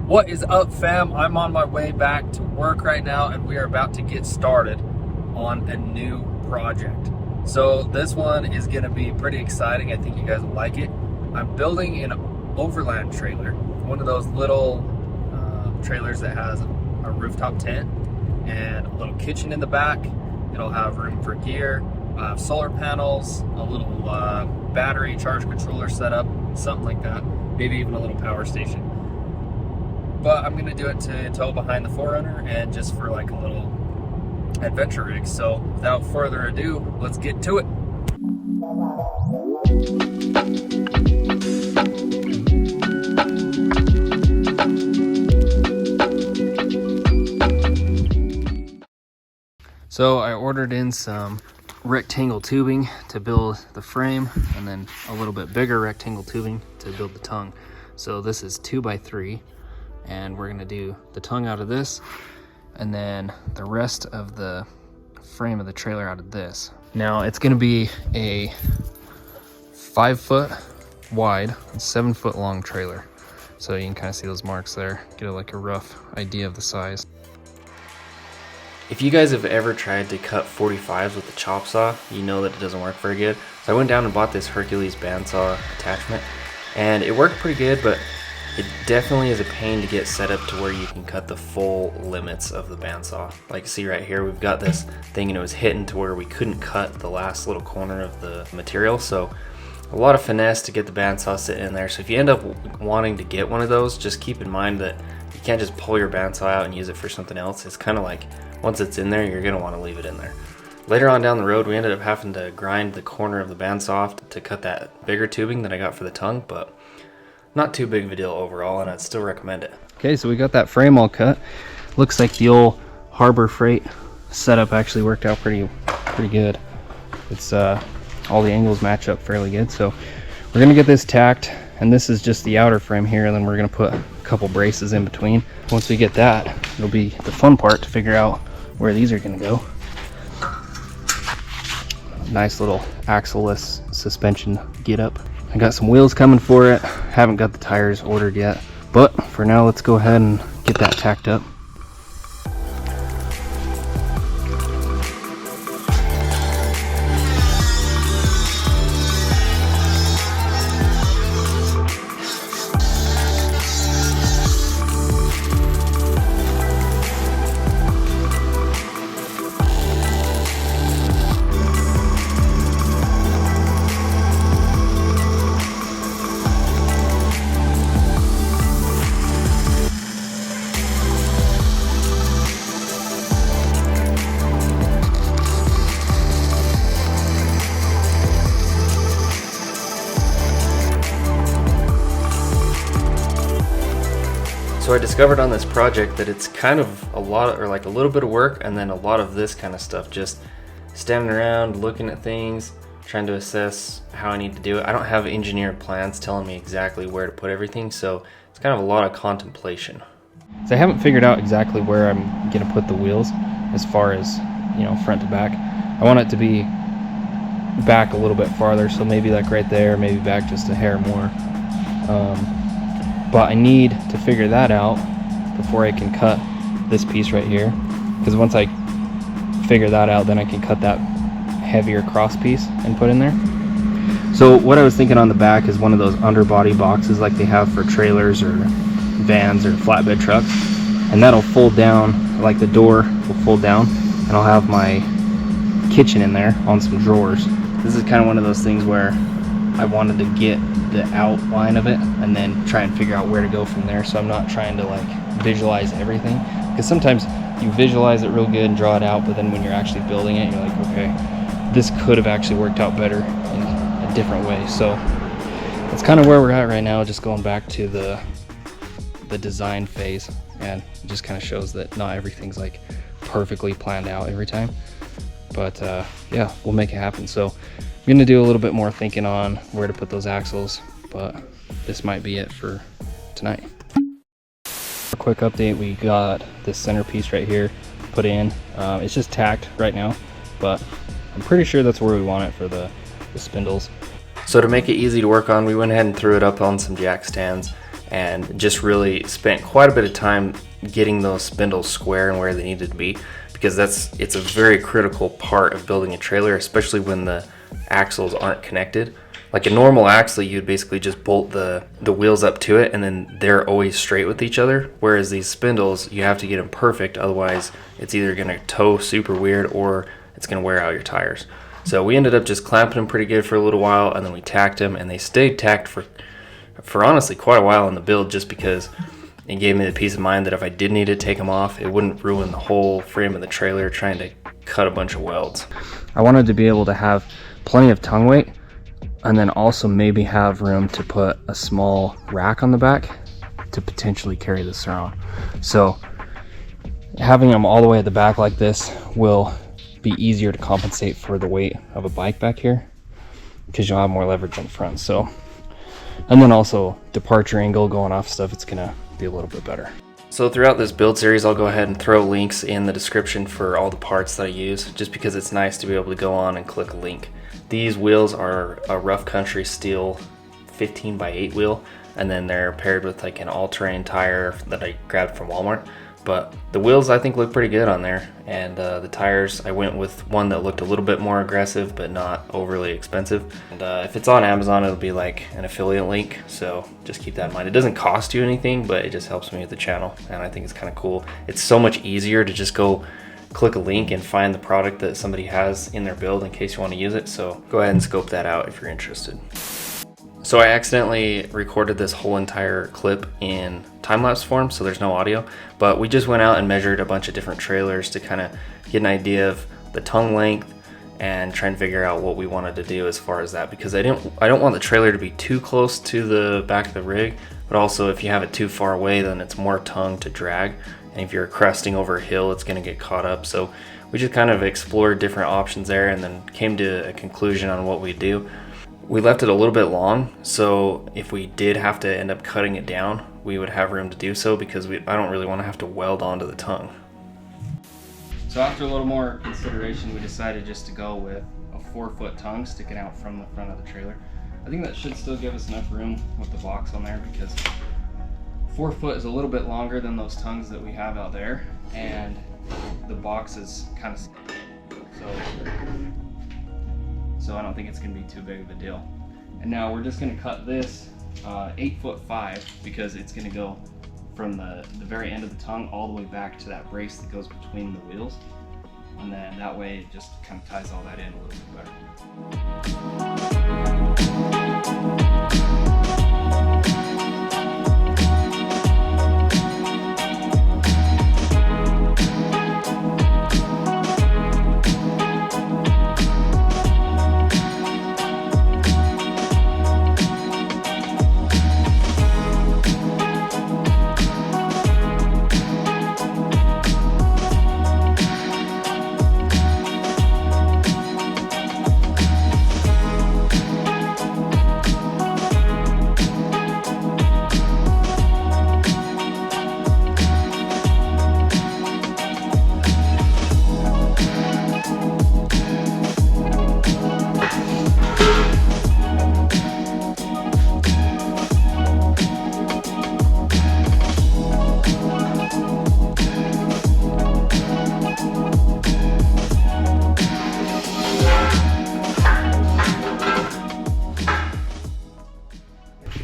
What is up, fam? I'm on my way back to work right now, and we are about to get started on a new project. So this one is going to be pretty exciting. I think you guys will like it. I'm building an Overland trailer, one of those little trailers that has a rooftop tent and a little kitchen in the back. It'll have room for gear, solar panels, a little battery charge controller setup, something like that, maybe even a little power station. But I'm gonna do it to tow behind the 4Runner and just for like a little adventure rig. So without further ado, let's get to it. So I ordered in some rectangle tubing to build the frame, and then a little bit bigger rectangle tubing to build the tongue. So this is 2x3, and we're gonna do the tongue out of this, and then the rest of the frame of the trailer out of this. Now it's gonna be a 5-foot wide and 7-foot long trailer. So you can kind of see those marks there, get like a rough idea of the size. If you guys have ever tried to cut 45s with the chop saw, you know that it doesn't work very good. So I went down and bought this Hercules bandsaw attachment, and it worked pretty good, but it definitely is a pain to get set up to where you can cut the full limits of the bandsaw. Like, see right here, we've got this thing and it was hitting to where we couldn't cut the last little corner of the material. So a lot of finesse to get the bandsaw sitting in there. So if you end up wanting to get one of those, just keep in mind that you can't just pull your bandsaw out and use it for something else. It's kind of like, once it's in there, you're gonna wanna leave it in there. Later on down the road, we ended up having to grind the corner of the bandsaw off to cut that bigger tubing that I got for the tongue, but not too big of a deal overall, and I'd still recommend it. Okay, so we got that frame all cut. Looks like the old Harbor Freight setup actually worked out pretty good. It's all the angles match up fairly good, so we're gonna get this tacked, and this is just the outer frame here, and then we're gonna put a couple braces in between. Once we get that, it'll be the fun part to figure out where these are gonna go. Nice little axle-less suspension get up. I got some wheels coming for it. Haven't got the tires ordered yet, but for now, let's go ahead and get that tacked up. So I discovered on this project that it's kind of a lot, or like a little bit of work, and then a lot of this kind of stuff, just standing around looking at things, trying to assess how I need to do it. I don't have engineered plans telling me exactly where to put everything, so it's kind of a lot of contemplation. So I haven't figured out exactly where I'm gonna put the wheels as far as, you know, front to back. I want it to be back a little bit farther, so maybe like right there, maybe back just a hair more. But I need to figure that out before I can cut this piece right here, because once I figure that out, then I can cut that heavier cross piece and put in there. So what I was thinking on the back is one of those underbody boxes like they have for trailers or vans or flatbed trucks, and that'll fold down, like the door will fold down, and I'll have my kitchen in there on some drawers. This is kind of one of those things where I wanted to get the outline of it and then try and figure out where to go from there, so I'm not trying to like visualize everything, because sometimes you visualize it real good and draw it out, but then when you're actually building it, you're like, okay, this could have actually worked out better in a different way. So that's kind of where we're at right now, just going back to the design phase, and it just kind of shows that not everything's like perfectly planned out every time, but yeah, we'll make it happen. So I'm gonna do a little bit more thinking on where to put those axles, but this might be it for tonight. A quick update, we got this centerpiece right here put in. It's just tacked right now, but I'm pretty sure that's where we want it for the spindles. So to make it easy to work on, we went ahead and threw it up on some jack stands. and just really spent quite a bit of time getting those spindles square and where they needed to be, because it's a very critical part of building a trailer, especially when the axles aren't connected. Like a normal axle, you'd basically just bolt the wheels up to it and then they're always straight with each other, whereas these spindles, you have to get them perfect, otherwise it's either going to tow super weird or it's going to wear out your tires. So we ended up just clamping them pretty good for a little while, and then we tacked them, and they stayed tacked for honestly quite a while in the build, just because it gave me the peace of mind that if I did need to take them off, it wouldn't ruin the whole frame of the trailer trying to cut a bunch of welds. I wanted to be able to have plenty of tongue weight, and then also maybe have room to put a small rack on the back to potentially carry this around. So having them all the way at the back like this will be easier to compensate for the weight of a bike back here, because you'll have more leverage in front. So, and then also departure angle going off stuff, it's gonna be a little bit better. So throughout this build series, I'll go ahead and throw links in the description for all the parts that I use, just because it's nice to be able to go on and click a link. These wheels are a rough country steel 15x8 wheel, and then they're paired with like an all-terrain tire that I grabbed from Walmart. But the wheels I think look pretty good on there, and the tires, I went with one that looked a little bit more aggressive but not overly expensive. And if it's on Amazon, it'll be like an affiliate link, so just keep that in mind. It doesn't cost you anything, but it just helps me with the channel, and I think it's kind of cool. It's so much easier to just go click a link and find the product that somebody has in their build in case you want to use it. So go ahead and scope that out if you're interested. So I accidentally recorded this whole entire clip in time-lapse form, so there's no audio, but we just went out and measured a bunch of different trailers to kind of get an idea of the tongue length and try and figure out what we wanted to do as far as that, because I don't want the trailer to be too close to the back of the rig, but also if you have it too far away, then it's more tongue to drag, and if you're cresting over a hill, it's going to get caught up. So we just kind of explored different options there and then came to a conclusion on what we do. We left it a little bit long, so if we did have to end up cutting it down, we would have room to do so, because I don't really want to have to weld onto the tongue. So after a little more consideration, we decided just to go with a 4-foot tongue sticking out from the front of the trailer. I think that should still give us enough room with the box on there, because 4 foot is a little bit longer than those tongues that we have out there, and the box is kind of so I don't think it's going to be too big of a deal. And now we're just going to cut this 8'5", because it's going to go from the very end of the tongue all the way back to that brace that goes between the wheels, and then that way it just kind of ties all that in a little bit better.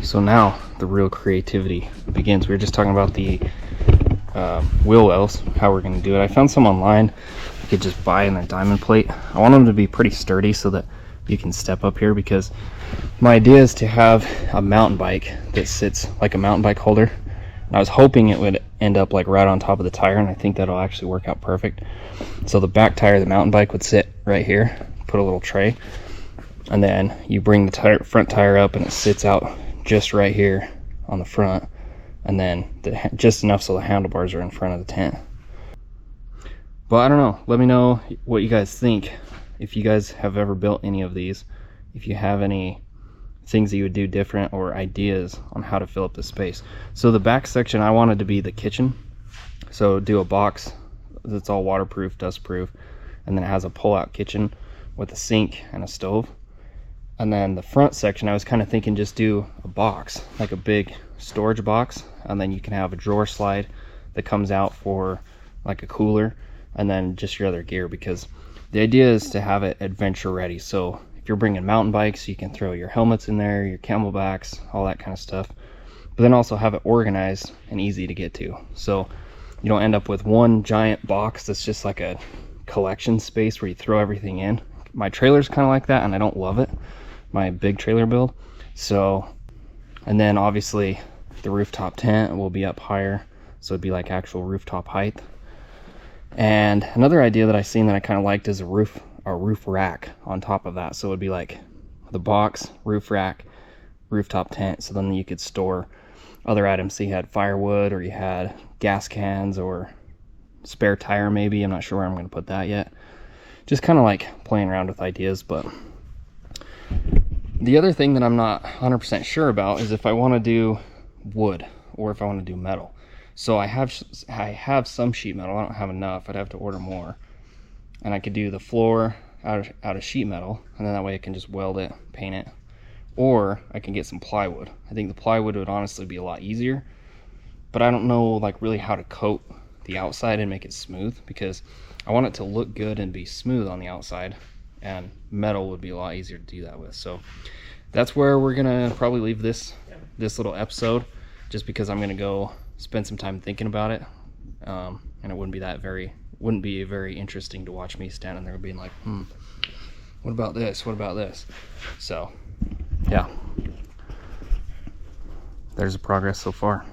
So now the real creativity begins. We were just talking about the wheel wells, how we're going to do it. I found some online you could just buy in a diamond plate. I want them to be pretty sturdy so that you can step up here, because my idea is to have a mountain bike that sits like a mountain bike holder. And I was hoping it would end up like right on top of the tire, and I think that'll actually work out perfect. So the back tire of the mountain bike would sit right here, put a little tray, and then you bring the front tire up and it sits out just right here on the front, and then just enough so the handlebars are in front of the tent. But I don't know, let me know what you guys think, if you guys have ever built any of these, if you have any things that you would do different or ideas on how to fill up the space. So the back section I wanted to be the kitchen, so do a box that's all waterproof, dust proof, and then it has a pull-out kitchen with a sink and a stove. And then the front section, I was kind of thinking just do a box, like a big storage box, and then you can have a drawer slide that comes out for like a cooler, and then just your other gear, because the idea is to have it adventure ready. So if you're bringing mountain bikes, you can throw your helmets in there, your camelbacks, all that kind of stuff, but then also have it organized and easy to get to, so you don't end up with one giant box that's just like a collection space where you throw everything in. My trailer's kind of like that, and I don't love it, my big trailer build. So, and then obviously the rooftop tent will be up higher, so it'd be like actual rooftop height. And another idea that I seen that I kind of liked is a roof rack on top of that. So it would be like the box, roof rack, rooftop tent, so then you could store other items. So you had firewood, or you had gas cans, or spare tire maybe. I'm not sure where I'm going to put that yet. Just kind of like playing around with ideas. But the other thing that I'm not 100% sure about is if I want to do wood or if I want to do metal. So I have some sheet metal. I don't have enough. I'd have to order more. And I could do the floor out of sheet metal, and then that way I can just weld it, paint it. Or I can get some plywood. I think the plywood would honestly be a lot easier, but I don't know like really how to coat the outside and make it smooth, because I want it to look good and be smooth on the outside, and metal would be a lot easier to do that with. So that's where we're gonna probably leave this little episode, just because I'm gonna go spend some time thinking about it, and it wouldn't be very interesting to watch me standing there being like, what about this, what about this? So yeah, there's the progress so far.